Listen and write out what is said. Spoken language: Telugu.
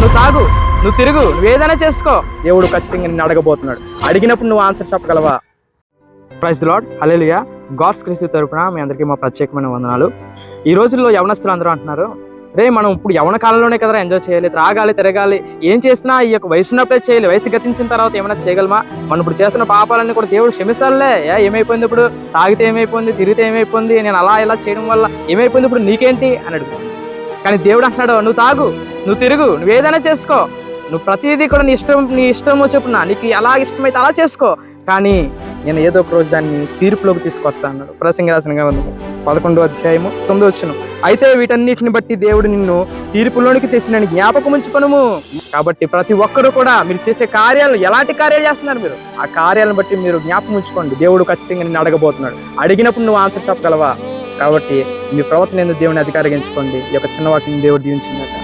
నువ్వు తాగు, నువ్వు తిరుగు, నువ్వు ఏదైనా చేసుకో, దేవుడు ఖచ్చితంగా నిన్ను అడగబోతున్నాడు. అడిగినప్పుడు నువ్వు ఆన్సర్ చెప్పగలవా? Praise the lord, hallelujah. Gods క్రీస్తు తరపున మీ అందరికీ మా ప్రత్యేకమైన వందనాలు. ఈ రోజుల్లో యవనస్తులు అందరూ అంటున్నారు, రే మనం ఇప్పుడు యవన కాలంలోనే కదరా ఎంజాయ్ చేయాలి, త్రాగాలి, తిరగాలి, ఏం చేసినా ఈ యొక్క వయసు ఉన్నప్పుడే చేయాలి, వయసు గతించిన తర్వాత ఏమైనా చేయగలమా? మనం ఇప్పుడు చేస్తున్న పాపాలన్నీ కూడా దేవుడు క్షమిస్తాడులే. ఏమైపోయింది ఇప్పుడు? తాగితే ఏమైపోయింది, తిరిగితే ఏమైపోయింది, నేను అలా ఇలా చేయడం వల్ల ఏమైపోయింది, ఇప్పుడు నీకేంటి అని అడుగుతాను. కానీ దేవుడు అంటున్నాడు, నువ్వు తాగు, నువ్వు తిరుగు, నువ్వు ఏదైనా చేసుకో, నువ్వు ప్రతిదీ కూడా నీ ఇష్టమో చెప్పున, నీకు ఎలా ఇష్టమైతే అలా చేసుకో, కానీ నేను ఏదో ఒక రోజు దాన్ని తీర్పులోకి తీసుకొస్తా అన్నాడు. ప్రసంగి రాసిన గ్రంథము 11:9. అయితే వీటన్నిటిని బట్టి దేవుడు నిన్ను తీర్పులోనికి తెచ్చిన జ్ఞాపకం ఉంచుకొనుము. కాబట్టి ప్రతి ఒక్కరు కూడా మీరు చేసే కార్యాలను, ఎలాంటి కార్యాలు చేస్తున్నారు మీరు, ఆ కార్యాలను బట్టి మీరు జ్ఞాపకం ఉంచుకోండి. దేవుడు ఖచ్చితంగా నిన్ను అడగబోతున్నాడు. అడిగినప్పుడు నువ్వు ఆన్సర్ చెప్పగలవా? కాబట్టి మీ ప్రవర్తన ఎందుకు దేవుని అధికారిగించుకోండి. ఈ యొక్క చిన్న వాక్యం దేవుడు దీవించిందట.